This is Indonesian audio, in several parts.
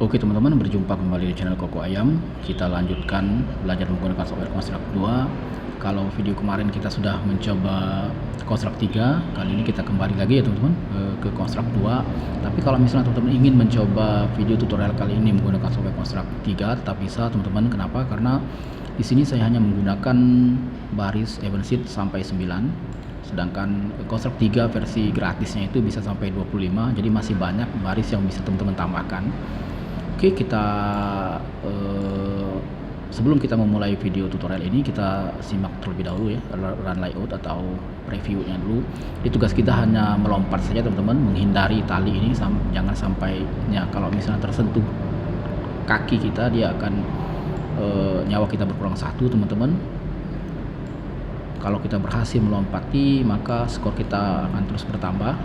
Oke teman-teman, berjumpa kembali di channel Koko Ayam. Kita lanjutkan belajar menggunakan software Construct 2. Kalau video kemarin kita sudah mencoba Construct 3, kali ini kita kembali lagi ya teman-teman ke Construct 2. Tapi kalau misalnya teman-teman ingin mencoba video tutorial kali ini menggunakan software Construct 3, tetap bisa teman-teman. Kenapa? Karena di sini saya hanya menggunakan baris event sheet sampai 9. Sedangkan Construct 3 versi gratisnya itu bisa sampai 25, jadi masih banyak baris yang bisa teman-teman tambahkan. Oke, sebelum kita memulai video tutorial ini, kita simak terlebih dahulu ya run layout atau reviewnya dulu. Jadi tugas kita hanya melompat saja teman-teman, menghindari tali ini jangan sampai kalau misalnya tersentuh kaki kita, dia akan nyawa kita berkurang 1 teman-teman. Kalau kita berhasil melompati, maka skor kita akan terus bertambah.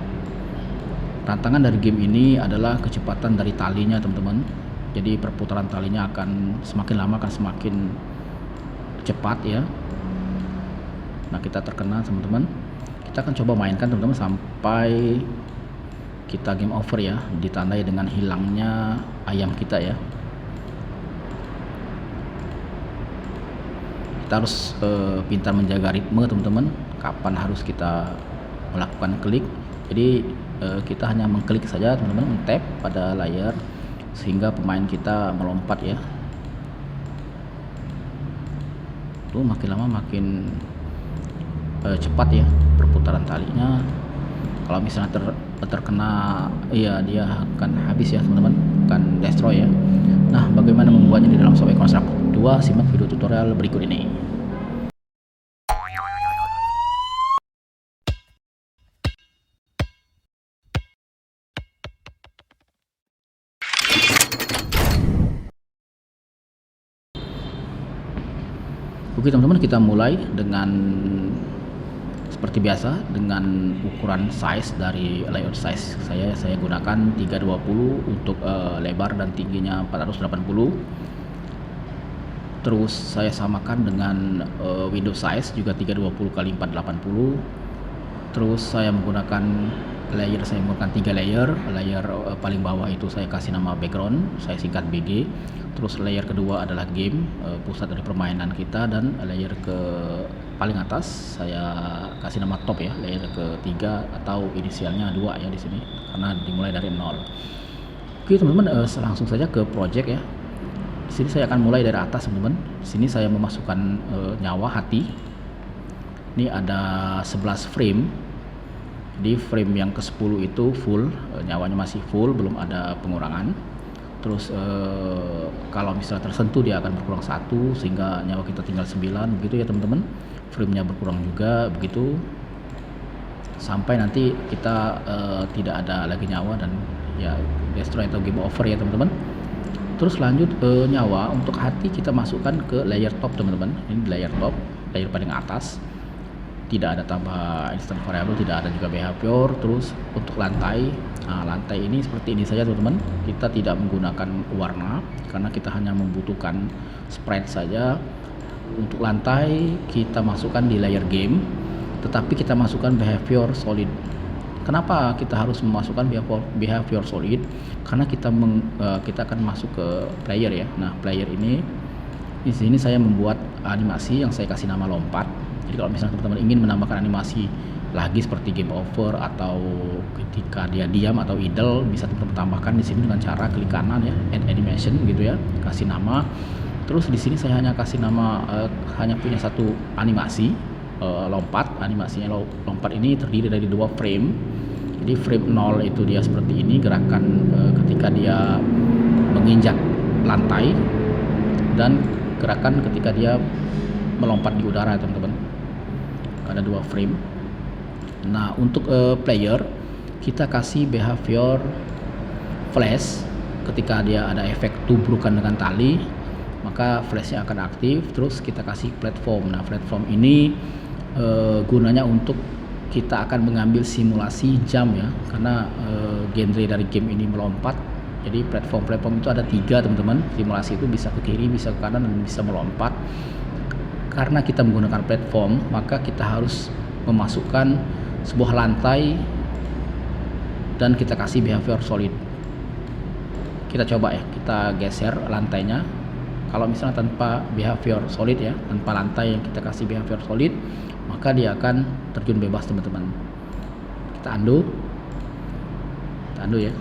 Tantangan dari game ini adalah kecepatan dari talinya teman-teman. Jadi perputaran talinya akan semakin lama akan semakin cepat ya. Nah, kita terkena teman-teman. Kita akan coba mainkan teman-teman sampai kita game over ya, ditandai dengan hilangnya ayam kita ya. Kita harus pintar menjaga ritme teman-teman, kapan harus kita melakukan klik. Jadi kita hanya mengklik saja teman-teman, tap pada layar sehingga pemain kita melompat ya. Tuh makin lama makin cepat ya perputaran talinya. Kalau misalnya terkena ya, dia akan habis ya teman-teman, akan destroy ya. Nah, bagaimana membuatnya di dalam software Construct 2? Simak video tutorial berikut ini. Oke teman-teman, kita mulai dengan seperti biasa dengan ukuran size dari layout size saya gunakan 320 untuk lebar dan tingginya 480. Terus saya samakan dengan window size juga 320 kali 480. Terus saya menggunakan layer, saya menggunakan 3 layer. Layer paling bawah itu saya kasih nama background, saya singkat BG. Terus layer kedua adalah game, pusat dari permainan kita, dan layer ke paling atas saya kasih nama top ya, layer ketiga atau inisialnya 2 ya di sini karena dimulai dari 0. Oke teman-teman, langsung saja ke project ya. Di sini saya akan mulai dari atas teman-teman. Di sini saya memasukkan nyawa hati. Ini ada 11 frame. Di frame yang ke-10 itu full, nyawanya masih full, belum ada pengurangan. Terus kalau misalnya tersentuh dia akan berkurang 1 sehingga nyawa kita tinggal 9, begitu ya teman-teman. Framenya berkurang juga begitu sampai nanti kita tidak ada lagi nyawa dan ya destroy atau game over ya teman-teman. Terus lanjut nyawa untuk hati kita masukkan ke layer top teman-teman. Ini layer top, layer paling atas. Tidak ada tambah instant variable, tidak ada juga behavior. Terus untuk lantai, nah lantai ini seperti ini saja teman-teman, kita tidak menggunakan warna karena kita hanya membutuhkan sprite saja. Untuk lantai kita masukkan di layer game, tetapi kita masukkan behavior solid. Kenapa kita harus memasukkan behavior solid? Karena kita akan masuk ke player ya. Nah, player ini di sini saya membuat animasi yang saya kasih nama lompat. Jadi kalau misalnya teman-teman ingin menambahkan animasi lagi seperti game over atau ketika dia diam atau idle, bisa teman-teman tambahkan di sini dengan cara klik kanan ya, add animation gitu ya, kasih nama. Terus di sini saya hanya kasih nama hanya punya satu animasi lompat. Animasinya lompat ini terdiri dari 2 frame. Jadi frame 0 itu dia seperti ini, gerakan ketika dia menginjak lantai, dan gerakan ketika dia melompat di udara teman-teman. Ada 2 frame. Nah, untuk player kita kasih behavior flash. Ketika dia ada efek tubrukan dengan tali, maka flashnya akan aktif. Terus kita kasih platform. Nah, platform ini gunanya untuk kita akan mengambil simulasi jump ya, karena genre dari game ini melompat. Jadi platform itu ada 3 teman-teman. Simulasi itu bisa ke kiri, bisa ke kanan, dan bisa melompat. Karena kita menggunakan platform, maka kita harus memasukkan sebuah lantai dan kita kasih behavior solid. Kita coba ya, kita geser lantainya. Kalau misalnya tanpa behavior solid ya, tanpa lantai yang kita kasih behavior solid, maka dia akan terjun bebas teman-teman. Kita undo ya.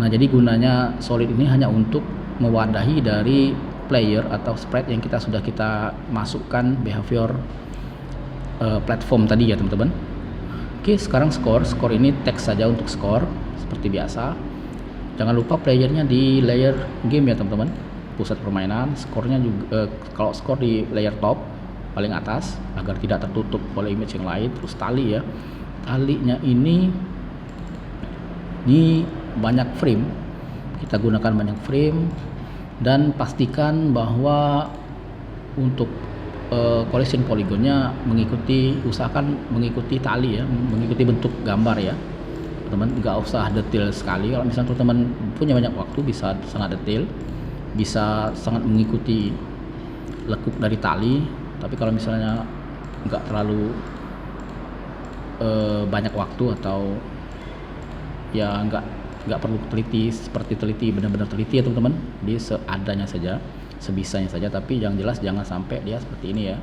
Nah, jadi gunanya solid ini hanya untuk mewadahi dari player atau sprite yang sudah kita masukkan behavior platform tadi ya teman-teman. Oke, sekarang skor ini teks saja untuk skor seperti biasa. Jangan lupa playernya di layer game ya teman-teman, pusat permainan. Skornya juga kalau skor di layer top paling atas agar tidak tertutup oleh image yang lain. Terus tali ya, talinya ini banyak frame, kita gunakan banyak frame, dan pastikan bahwa untuk collision polygonnya usahakan mengikuti tali ya, mengikuti bentuk gambar ya teman, nggak usah detail sekali. Kalau misalnya teman punya banyak waktu, bisa sangat detail, bisa sangat mengikuti lekuk dari tali. Tapi kalau misalnya nggak terlalu banyak waktu atau ya nggak perlu teliti benar-benar teliti ya teman-teman, di seadanya saja, sebisanya saja. Tapi yang jelas jangan sampai dia seperti ini ya.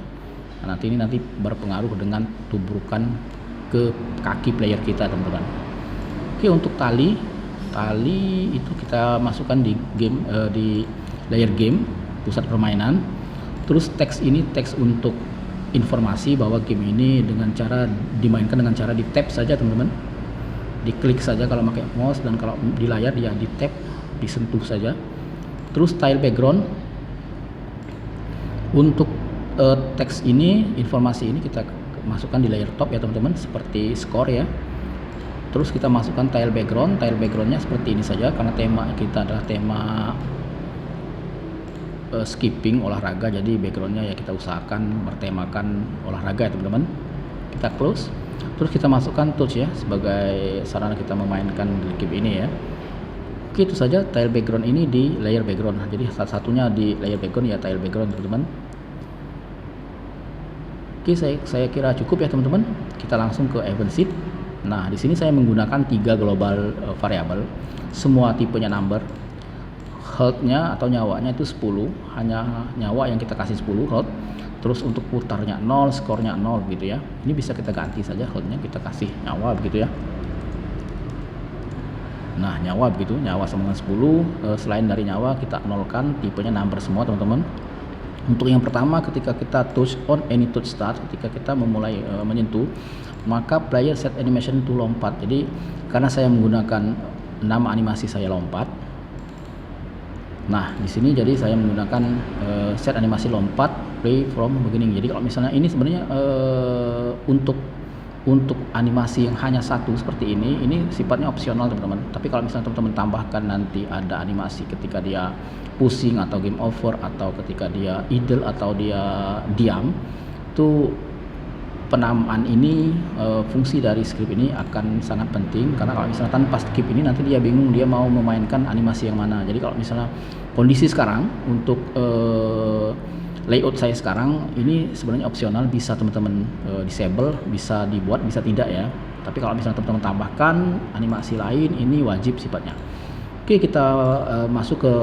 Nah, nanti berpengaruh dengan tubrukan ke kaki player kita teman-teman. Oke, untuk tali itu kita masukkan di game, di layer game, pusat permainan. Terus teks ini teks untuk informasi bahwa game ini dimainkan dengan cara di tap saja teman-teman, diklik saja kalau pakai mouse, dan kalau di layar dia di tap, disentuh saja. Terus tile background untuk teks ini, informasi ini kita masukkan di layer top ya teman-teman, seperti skor ya. Terus kita masukkan tile backgroundnya seperti ini saja, karena tema kita adalah tema skipping olahraga, jadi backgroundnya ya kita usahakan bertemakan olahraga ya teman-teman. Kita close. Terus kita masukkan touch ya sebagai sarana kita memainkan game ini ya. Oke, itu saja tile background ini di layer background. Jadi satu-satunya di layer background ya tile background teman-teman. Oke, saya kira cukup ya teman-teman. Kita langsung ke event sheet. Nah, di sini saya menggunakan 3 global variable, semua tipenya number. Health-nya atau nyawanya itu 10, hanya nyawa yang kita kasih 10 health. Terus untuk putarnya 0, skornya 0 gitu ya. Ini bisa kita ganti saja, health-nya kita kasih nyawa begitu ya. Nah, nyawa begitu, nyawa sama dengan 10. Selain dari nyawa kita nolkan, tipenya number semua teman-teman. Untuk yang pertama, ketika kita touch on any touch start, ketika kita memulai menyentuh, maka player set animation to lompat. Jadi karena saya menggunakan nama animasi saya lompat, nah di sini jadi saya menggunakan set animasi lompat play from beginning. Jadi kalau misalnya ini sebenarnya untuk animasi yang hanya satu seperti ini sifatnya opsional teman-teman. Tapi kalau misalnya teman-teman tambahkan nanti ada animasi ketika dia pusing atau game over, atau ketika dia idle atau dia diam, itu penamaan ini, fungsi dari script ini akan sangat penting, karena kalau misalnya tanpa script ini nanti dia bingung dia mau memainkan animasi yang mana. Jadi kalau misalnya kondisi sekarang untuk layout saya sekarang ini sebenarnya opsional, bisa teman-teman disable, bisa dibuat, bisa tidak ya. Tapi kalau misalnya teman-teman tambahkan animasi lain, ini wajib sifatnya. Oke, kita masuk ke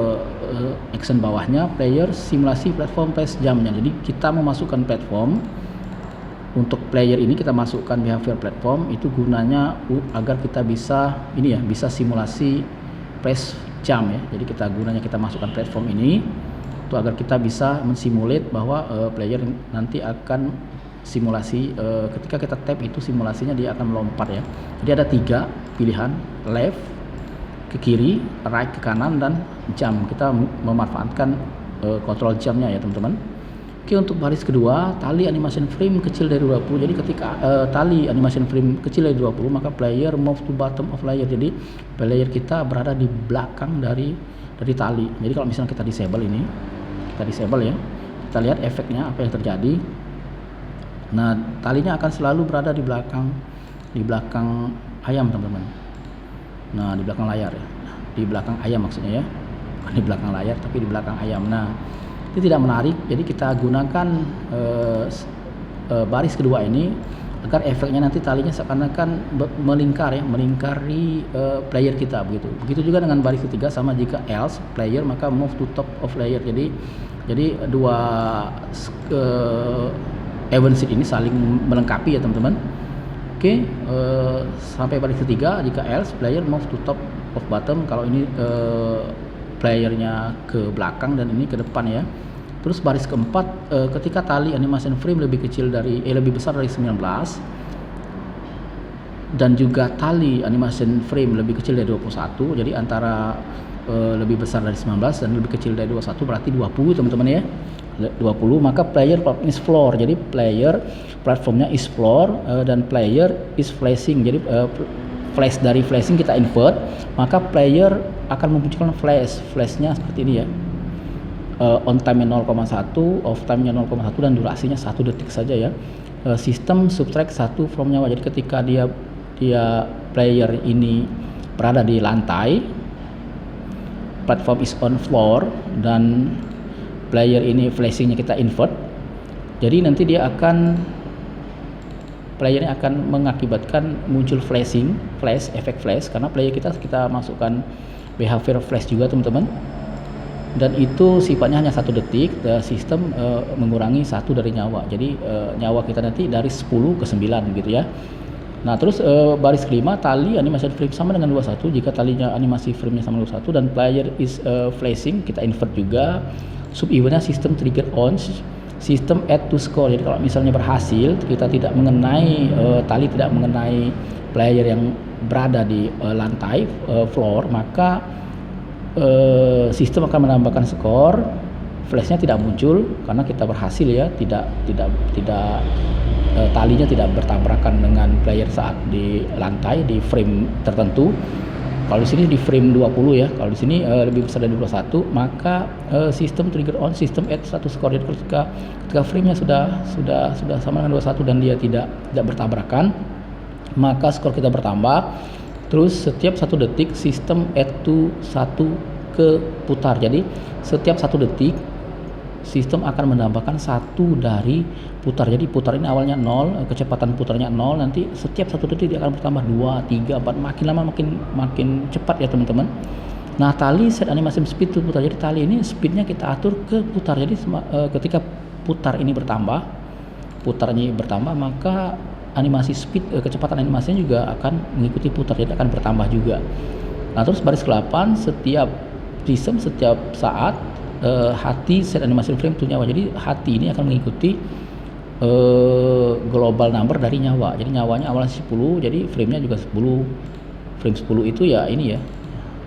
action bawahnya, player simulasi platform press jamnya. Jadi kita memasukkan platform. Untuk player ini kita masukkan behavior platform, itu gunanya agar kita bisa bisa simulasi press jam ya. Jadi gunanya kita masukkan platform ini itu agar kita bisa mensimulate bahwa player nanti akan simulasi ketika kita tap itu simulasinya dia akan melompat ya. Jadi ada 3 pilihan, left ke kiri, right ke kanan, dan jam. Kita memanfaatkan kontrol jamnya ya teman-teman. Oke, untuk baris kedua, tali animation frame kecil dari 20. Jadi ketika tali animation frame kecil dari 20, maka player move to bottom of layer. Jadi player kita berada di belakang dari tali. Jadi kalau misalnya kita disable ini, kita disable ya, kita lihat efeknya apa yang terjadi. Nah, talinya akan selalu berada di belakang ayam teman-teman. Nah, di belakang layar ya, di belakang ayam maksudnya ya, bukan di belakang layar tapi di belakang ayam. Nah, itu tidak menarik. Jadi kita gunakan baris kedua ini agar efeknya nanti talinya seakan-akan melingkar ya, melingkari player kita begitu. Begitu juga dengan baris ketiga, sama jika else player maka move to top of layer. Jadi dua event sheet ini saling melengkapi ya teman-teman. Oke, sampai baris ketiga, jika else player move to top of bottom, kalau ini playernya ke belakang dan ini ke depan ya. Terus baris keempat, ketika tali animation frame lebih besar dari 19 dan juga tali animation frame lebih kecil dari 21, jadi antara lebih besar dari 19 dan lebih kecil dari 21 berarti 20 teman-teman ya. 20, maka player platform is floor. Jadi player platformnya is floor dan player is flashing. Jadi flash dari flashing kita invert, maka player akan memunculkan flashnya seperti ini ya. On time-nya 0,1, off time-nya 0,1 dan durasinya 1 detik saja ya. Sistem subtract 1 from nyawa. Jadi ketika dia player ini berada di lantai, platform is on floor, dan player ini flashingnya kita invert, jadi nanti playernya akan mengakibatkan muncul efek flash, karena player kita masukkan behavior flash juga teman-teman, dan itu sifatnya hanya 1 detik. Sistem mengurangi 1 dari nyawa, jadi nyawa kita nanti dari 10 ke 9 gitu ya. Nah terus baris kelima, tali animation frame sama dengan 21. Jika talinya animasi framenya sama 21 dan player is flashing, kita invert juga. Sub eventnya sistem trigger on, sistem add to score. Jadi kalau misalnya berhasil kita tidak mengenai tali tidak mengenai player yang berada di lantai floor, maka sistem akan menambahkan skor. Flashnya tidak muncul karena kita berhasil ya, talinya tidak bertabrakan dengan player saat di lantai di frame tertentu. Kalau di sini di frame 20 ya, kalau di sini lebih besar dari 21, maka sistem trigger on, sistem add 1 skor. Jadi ketika frame-nya sudah sama dengan 21 dan dia tidak bertabrakan, maka skor kita bertambah. Terus setiap 1 detik sistem add to 1 ke putar. Jadi setiap 1 detik sistem akan menambahkan 1 dari putar. Jadi putar ini awalnya 0, kecepatan putarnya 0, nanti setiap 1 detik dia akan bertambah 2, 3, 4, makin lama makin cepat ya teman-teman. Nah tali set animation speed to putar. Jadi tali ini speednya kita atur ke putar. Jadi ketika putarnya bertambah, maka animasi speed, kecepatan animasinya juga akan mengikuti putar, jadi akan bertambah juga. Nah terus baris ke-8, setiap saat hati set animation frame to nyawa. Jadi hati ini akan mengikuti global number dari nyawa. Jadi nyawanya awalnya 10, jadi framenya juga 10. Frame 10 itu ya ini ya,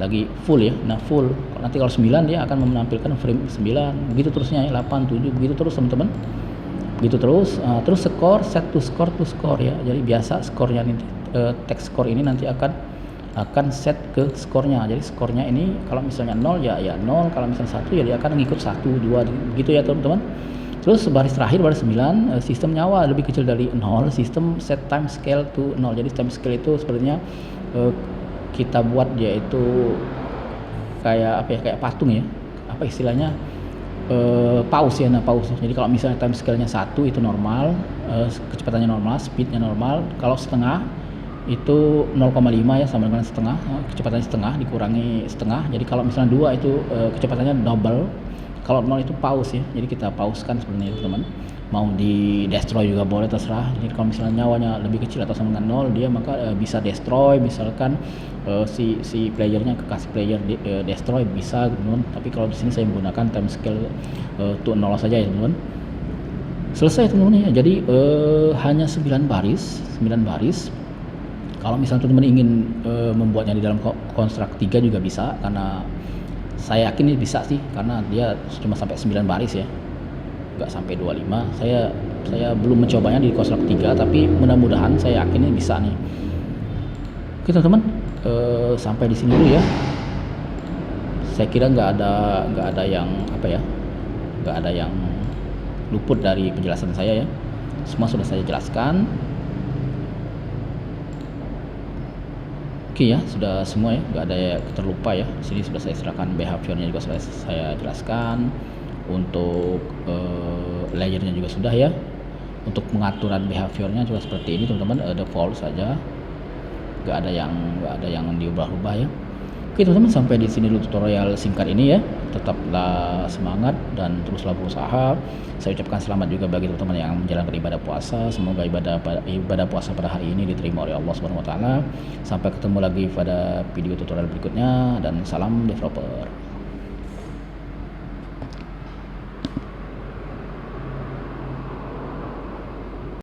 lagi full ya. Nah full, nanti kalau 9 dia akan menampilkan frame 9, begitu terusnya ya, 8, 7, begitu terus teman-teman. Begitu terus. Terus skor, set to score ya. Jadi biasa skornya nanti text score ini nanti akan set ke skornya. Jadi skornya ini kalau misalnya 0 ya 0, kalau misalnya 1 ya dia akan ngikut 1, 2 gitu ya teman-teman. Terus baris terakhir, baris 9, sistem nyawa lebih kecil dari 0, sistem set time scale to 0. Jadi time scale itu sebenarnya kita buat dia itu kayak apa ya, kayak patung ya, apa istilahnya, pause ya. Nah pause, jadi kalau misalnya time scale-nya 1 itu normal, kecepatannya normal, speednya normal. Kalau setengah itu 0,5 ya, sama dengan setengah, kecepatannya setengah dikurangi setengah. Jadi kalau misalnya 2 itu kecepatannya double. Kalau 0 itu pause ya, jadi kita pausekan sebenarnya teman-teman. Mau di destroy juga boleh, terserah. Jadi kalau misalnya nyawanya lebih kecil atau sama dengan 0, dia maka bisa destroy, misalkan si playernya kekasih player destroy bisa teman-teman. Tapi kalau di sini saya menggunakan time scale to 0 saja ya teman-teman. Selesai teman-teman ya. Jadi hanya 9 baris. Kalau misalnya teman-teman ingin membuatnya di dalam konstruk 3 juga bisa, karena saya yakin ini bisa sih, karena dia cuma sampai 9 baris ya, nggak sampai 25. Saya belum mencobanya di konstruk 3, tapi mudah-mudahan saya yakin ini bisa nih. Oke teman-teman, sampai di sini dulu ya. Saya kira nggak ada yang luput dari penjelasan saya ya. Semua sudah saya jelaskan. Oke ya, sudah semua ya, nggak ada yang terlupa ya. Di sini sudah saya serahkan behaviornya juga sudah saya jelaskan. Untuk layernya juga sudah ya. Untuk pengaturan behaviornya juga seperti ini teman-teman, default saja, nggak ada yang diubah-ubah ya. Oke teman-teman, sampai di sini dulu tutorial singkat ini ya. Tetaplah semangat dan teruslah berusaha. Saya ucapkan selamat juga bagi teman-teman yang menjalankan ibadah puasa. Semoga ibadah puasa pada hari ini diterima oleh Allah Subhanahu wa taala. Sampai ketemu lagi pada video tutorial berikutnya, dan salam developer.